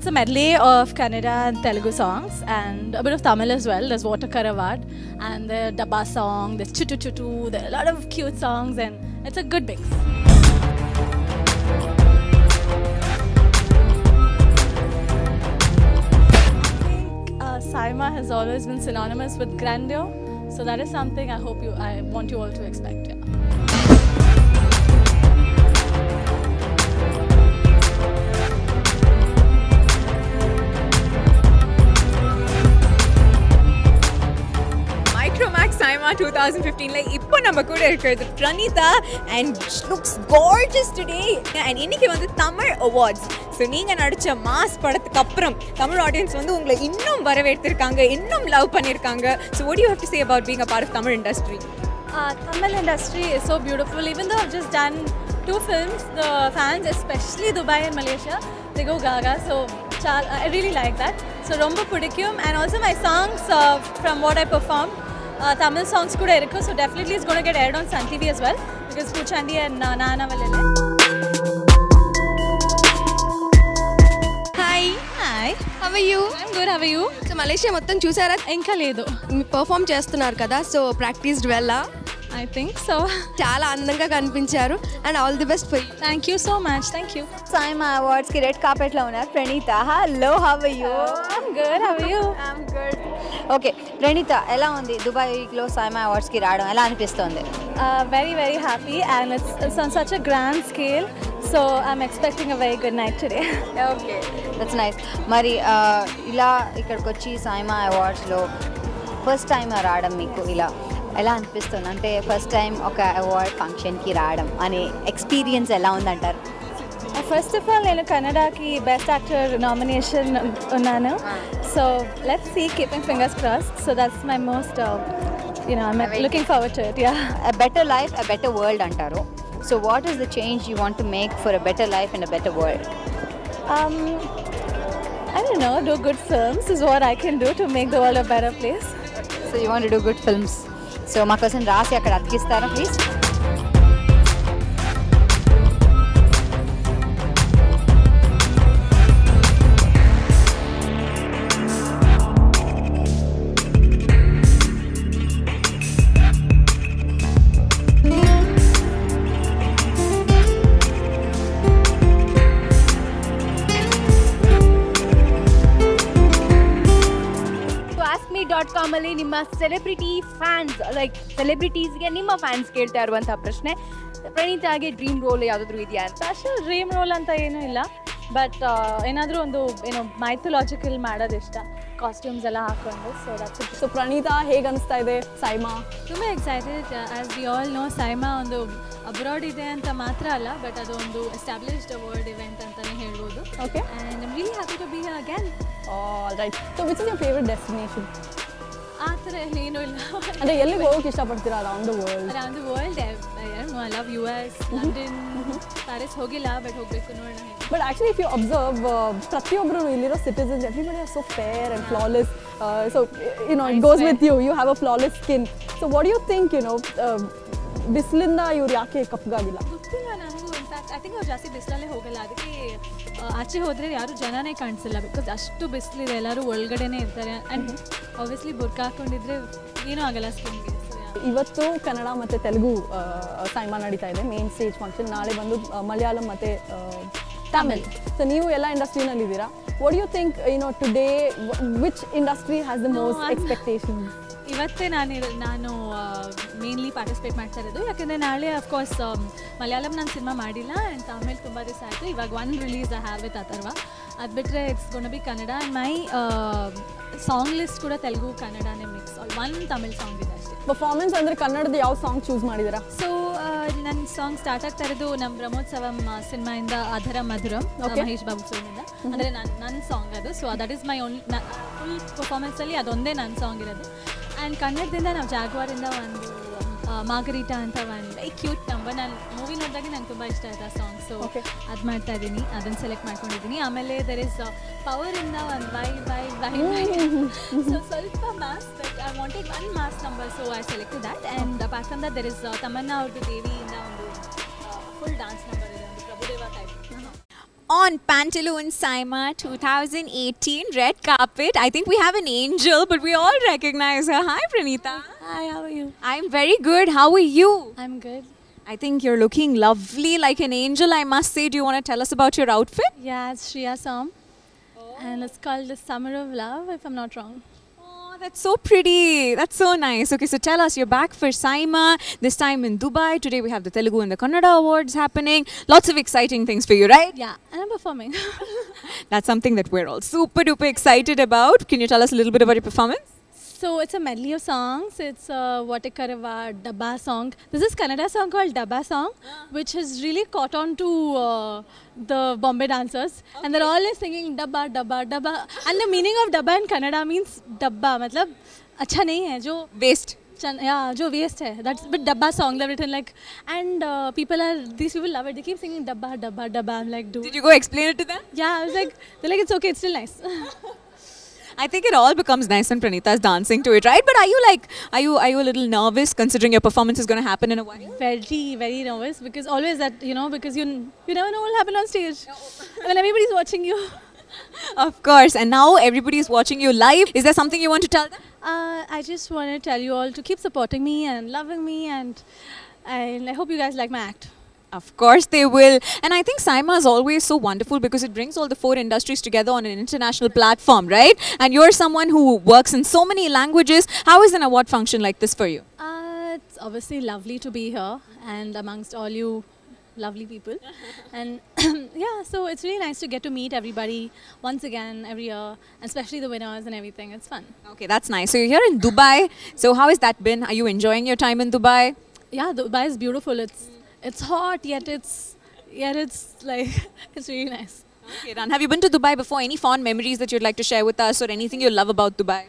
a medley of Kannada and Telugu songs and a bit of Tamil as well. There's Water Karavad and the Dabba song, there's Chutu Chutu, there are a lot of cute songs and it's a good mix. I think Saima has always been synonymous with grandeur, so that is something I want you all to expect. Yeah. Saima 2015 like இப்போ நம்ம கூட இருக்கிறது Pranitha and she looks gorgeous today and இன்னைக்கு வந்து Tamil awards so நீங்க நடிச்ச mass படத்துக்கு அப்புறம் தமிழ் ஆடியன்ஸ் வந்து உங்களை இன்னும் வரவேற்றிருக்காங்க இன்னும் லவ் பண்ணிருக்காங்க so what do you have to say about being a part of Tamil industry? Tamil industry is so beautiful. Even though I've just done 2 films, the fans, especially Dubai and Malaysia, they go gaga. So I really like that. So romba pidikum and also my songs from what I performed. Tamil songs kuda irukku, so definitely it's going to get aired on Sun TV as well because Puchandi and Nana Valele. Hi, how are you? I'm good, how are you? So Malaysia మొత్తం చూసారా? ఇంకా లేదు. Perform చేస్తున్నారు కదా, so practised వెల్లా? I think so. చాలా అందంగా కనిపించారు and all the best for you. Thank you so much. Thank you. Saima Awards ki red carpet lo unnar Pranitha. Hello, how are you? I'm good. How are you? I'm good. Okay, Pranitha, ఎలా ఉంది Dubai లో Saima Awards ki రావడం ఎలా అనిపిస్తుంది? Very very happy and it's on such a grand scale. So I'm expecting a very good night today. Okay, that's nice. మరి ఇలా ఇక్కడికి వచ్చి Saima Awards లో ఫస్ట్ టైం రావడం మీకు ఇలా ఎలా అనిపిస్తుంది అంటే ఫస్ట్ టైం ఒక అవార్డ్ ఫంక్షన్కి రావడం అనే ఎక్స్పీరియన్స్ ఎలా ఉందంటారు? ఫస్ట్ ఆఫ్ ఆల్ నేను కన్నడకి బెస్ట్ యాక్టర్ నామినేషన్ ఉన్నాను so let's see keeping fingers crossed so that's my most I'm looking forward to it. Yeah, a better life, a better world అంటారు. So what is the change you want to make for a better life and a better world? I don't know, do good films is what I can do to make the world a better place. So you want to do good films. So మా కోసం రాసి అక్కడ అతికిస్తారా please? .com ಅಲ್ಲಿ ನಿಮ್ಮ celebrity fans like ಸೆಲೆಬ್ರಿಟೀಸ್ಗೆ ನಿಮ್ಮ fans ಕೇಳ್ತಾ ಇರುವಂಥ ಪ್ರಶ್ನೆ ಪ್ರಣೀತಾಗೆ ಡ್ರೀಮ್ ರೋಲ್ ಯಾವುದಾದ್ರೂ ಇದೆಯಾ ಅಂತ? ಅಷ್ಟು ಡ್ರೀಮ್ ರೋಲ್ ಅಂತ ಏನೂ ಇಲ್ಲ ಬಟ್ ಏನಾದರೂ ಒಂದು ಮೈಥೊಲಾಜಿಕಲ್ ಮಾಡೋದು ಇಷ್ಟ ಕಾಸ್ಟ್ಯೂಮ್ಸ್ ಎಲ್ಲ ಹಾಕೊಂಡು so that's it. So Praneetha ಹೇಗೆ ಅನಿಸ್ತಾ ಇದೆ Saima? ತುಂಬ excited as we all know Saima ಒಂದು ಅಬ್ರಾಡ್ ಇದೆ ಅಂತ ಮಾತ್ರ ಅಲ್ಲ ಬಟ್ ಅದು ಒಂದು ಎಸ್ಟಾಬ್ಲಿಷ್ಡ್ ವರ್ಲ್ಡ್ ಇವೆಂಟ್ ಅಂತಲೇ ಹೇಳ್ಬೋದು. Okay and I'm really happy to be here again. Right. So which is your favourite destination? ಆ ಥರ ಏನೂ ಇಲ್ಲ. ಅಂದರೆ ಎಲ್ಲಿಗೆ ಹೋಗೋಕೆ ಇಷ್ಟಪಡ್ತೀರಾ around the world? Around the world I love US, London, Paris ಹೋಗಿಲ್ಲ ಬಟ್ ಹೋಗಬೇಕು ನೋಡೋಣ. But actually, if you observe, ಪ್ರತಿಯೊಬ್ಬರು ಇಲ್ಲಿರೋ citizens, everybody are so fair and flawless. So it goes with you. You have a flawless skin. So what do you think? ಬಿಸಿಲಿಂದ ಇವ್ರು ಯಾಕೆ ಕಪ್ಪಗಾಗಿಲ್ಲ? ಗೊತ್ತಿಲ್ಲ ನನಗೂ. In fact I think ಅವ್ರು ಜಾಸ್ತಿ ಬಿಸಿಲಲ್ಲೇ ಹೋಗಲ್ಲ, ಅದಕ್ಕೆ ಆಚೆ ಹೋದರೆ ಯಾರು ಜನನೇ ಕಾಣಿಸಿಲ್ಲ ಬಿಕಾಸ್ ಅಷ್ಟು ಬಿಸಿಲಿದೆ, ಎಲ್ಲರೂ ಒಳಗಡೆನೇ ಇರ್ತಾರೆ ಆ್ಯಂಡ್ ಆಬ್ವಿಯಸ್ಲಿ ಬುರ್ಕ ಹಾಕೊಂಡಿದ್ರೆ ಏನೂ ಆಗಲ್ಲ ಸ್ಕಿನ್ಗೆ. ಇವತ್ತು ಕನ್ನಡ ಮತ್ತು ತೆಲುಗು Saima ನಡೀತಾ ಇದೆ ಮೇನ್ ಸ್ಟೇಜ್ ಫಂಕ್ಷನ್. ನಾಳೆ ಬಂದು ಮಲಯಾಳಂ ಮತ್ತು ತಮಿಳ್. ಸೊ ನೀವು ಎಲ್ಲ ಇಂಡಸ್ಟ್ರಿನಲ್ಲಿದ್ದೀರಾ. What you think today which industry has the most expectations? ಇವತ್ತೇ ನಾನು ಮೇನ್ಲಿ ಪಾರ್ಟಿಸಿಪೇಟ್ ಮಾಡ್ತಾ ಇರೋದು ಯಾಕೆಂದರೆ ನಾಳೆ ಅಫ್ಕೋರ್ಸ್ ಮಲಯಾಳಂ ನಾನು ಸಿನಿಮಾ ಮಾಡಿಲ್ಲ ಆ್ಯಂಡ್ ತಮಿಳ್ ತುಂಬ ದಿವಸ ಆಯಿತು. ಇವಾಗ one release I have with Atharva. ಅದು ಬಿಟ್ಟರೆ it's gonna be Kannada and my song list ಕೂಡ ತೆಲುಗು ಕನ್ನಡನೇ ಮಿಕ್ಸ್. ಒನ್ ತಮಿಳ್ ಸಾಂಗ್ ಇದೆ ಅಷ್ಟೇ. ಪರ್ಫಾರ್ಮೆನ್ಸ್ ಅಂದರೆ ಕನ್ನಡದ ಯಾವ ಸಾಂಗ್ ಚೂಸ್ ಮಾಡಿದ್ದೀರಾ? ಸೊ ನನ್ನ ಸಾಂಗ್ ಸ್ಟಾರ್ಟ್ ಆಗ್ತಾ ಇರೋದು ನಮ್ಮ ಬ್ರಹ್ಮೋತ್ಸವಂ ಸಿನಿಮಾಯಿಂದ ಅಧರ ಮಧುರಂ ಮಹೇಶ್ ಬಾಬು ಫಿಲ್ಮಿಂದ. ಅಂದರೆ ನನ್ನ ಸಾಂಗ್ ಅದು. So that is my own full ಪರ್ಫಾರ್ಮೆನ್ಸಲ್ಲಿ ಅದೊಂದೇ ನನ್ನ ಸಾಂಗ್ ಇರೋದು. ಆ್ಯಂಡ್ ಕನ್ನಡದಿಂದ ನಾವು ಜಾಗ್ವಾರಿಂದ ಒಂದು ಮಾರ್ಗರೀಟಾ ಅಂತ ಒಂದು ವೆರಿ ಕ್ಯೂಟ್ ನಂಬರ್ ನಾನು ಮೂವಿ ನೋಡಿದಾಗ ನಂಗೆ ತುಂಬ ಇಷ್ಟ ಆಯ್ತು ಆ ಸಾಂಗ್. ಸೊ ಅದು ಮಾಡ್ತಾ ಇದ್ದೀನಿ, ಅದನ್ನು ಸೆಲೆಕ್ಟ್ ಮಾಡ್ಕೊಂಡಿದ್ದೀನಿ. ಆಮೇಲೆ ದರ್ ಇಸ್ ಪವರಿಂದ ಒಂದು ವೈ ವೈ ವೈ ವೈ ಸೊ ಸ್ವಲ್ಪ mass but I wanted one mass number so I selected that. And apart from that there is Tamannaah ಅವ್ರದ್ದು ದೇವಿಯಿಂದ ಒಂದು ಫುಲ್ ಡಾನ್ಸ್ ನಂಬರ್ ಇದೆ, ಒಂದು Prabhudeva type. on Pantaloons Saima 2018 red carpet. I think we have an angel, but we all recognize her. Hi, Pranita. Hi, how are you? I'm very good. How are you? I'm good. I think you're looking lovely like an angel, I must say. Do you want to tell us about your outfit? Yeah, it's Shriya's song. And it's called The Summer of Love, if I'm not wrong. Oh, that's so pretty. That's so nice. Okay, so tell us, you're back for Saima, this time in Dubai. Today we have the Telugu and the Kannada Awards happening. Lots of exciting things for you, right? Yeah, and I'm performing. That's something that we're all super duper excited about. Can you tell us a little bit about your performance? So it's a medley of songs. It's a Vatekarava Dabba song. This is Kannada song called Dabba song, which has really caught on to the Bombay dancers. And they're all singing Dabba, Dabba, Dabba. And the meaning of Dabba in Kannada means Dabba. मतलब अच्छा नहीं है जो Waste. yeah, जो waste है. That's but Dabba song they've written like, and these people love it. They keep singing Dabba, Dabba, Dabba. I'm like, dude. Did you go explain it to them? Yeah, I was like, they're like, it's okay, it's still nice. I think it all becomes nice when Pranita's dancing to it, right? But are you a little nervous considering your performance is going to happen in a while? Very, very nervous because always that, because you never know what will happen on stage. When everybody's watching you. Of course. And now everybody is watching you live. Is there something you want to tell them? I just want to tell you all to keep supporting me and loving me, and I hope you guys like my act. Of course they will. And I think Saima is always so wonderful because it brings all the 4 industries together on an international platform, right? And you're someone who works in so many languages. How is an award function like this for you? It's obviously lovely to be here and amongst all you lovely people. And yeah, so it's really nice to get to meet everybody once again every year, especially the winners and everything. It's fun. Okay, that's nice. So you're here in Dubai. So how has that been? Are you enjoying your time in Dubai? Yeah, Dubai is beautiful. It's hot, yet it's like, it's really nice. Okay, Ran, have you been to Dubai before? Any fond memories that you'd like to share with us or anything you love about Dubai?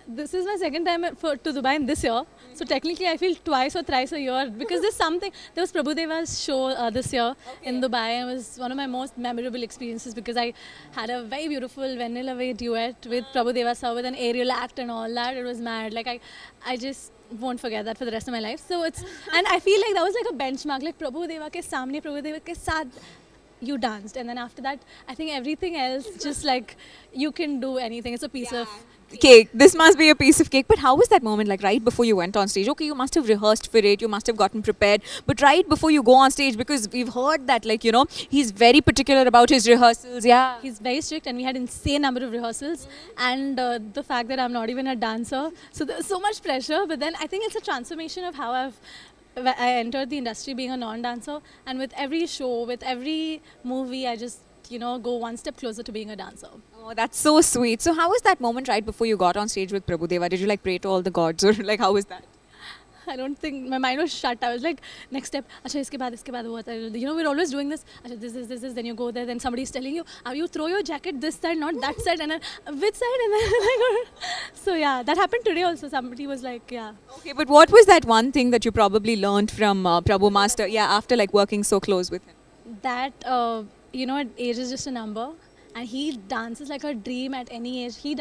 This is my second time to Dubai in this year. So technically I feel twice or thrice a year because there was Prabhu Deva's show this year in Dubai. It was one of my most memorable experiences because I had a very beautiful Vanilla Way duet with Prabhu Deva sir with an aerial act and all that. It was mad. Like I just won't forget that for the rest of my life. So and I feel like that was like a benchmark. Like Prabhu Deva ke samne, Prabhu Deva ke saath, you danced, and then after that I think everything else just like you can do anything. It's a piece of cake. This must be a piece of cake. But how was that moment like right before you went on stage? Okay, you must have rehearsed for it, you must have gotten prepared, but right before you go on stage, because we've heard that he's very particular about his rehearsals. Yeah, he's very strict and we had insane number of rehearsals, and the fact that I'm not even a dancer, so there's so much pressure. But then I think it's a transformation of how I entered the industry being a non-dancer, and with every show, with every movie, I just go one step closer to being a dancer. Oh, that's so sweet. So how was that moment right before you got on stage with Prabhu Deva? Did you pray to all the gods, or how was that? I don't think, my mind was shut. I was like, next step, acha, iske baad what? We're always doing this. Acha, this, then you go there, then somebody's telling you, you throw your jacket this side, not that side, and then which side, and then so yeah, that happened today also. Somebody was like, yeah. Okay, but what was that one thing that you probably learned from Prabhu Master? Yeah, after working so close with him. That age is just a number, and he dances like a dream at any age. I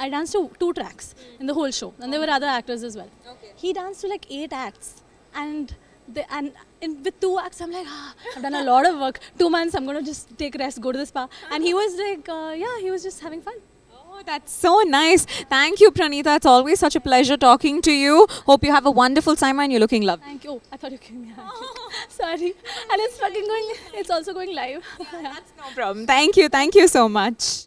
danced to 2 tracks in the whole show, and there were other actors as well. Okay. He danced to 8 acts, and with 2 acts, I'm like, I've done a lot of work. 2 months, I'm going to just take rest, go to the spa. And he was like, he was just having fun. Oh, that's so nice. Thank you, Pranita. It's always such a pleasure talking to you. Hope you have a wonderful Saima and you're looking lovely. Thank you. Oh, I thought you were kidding me. Sorry. And it's also going live. That's no problem. Thank you so much.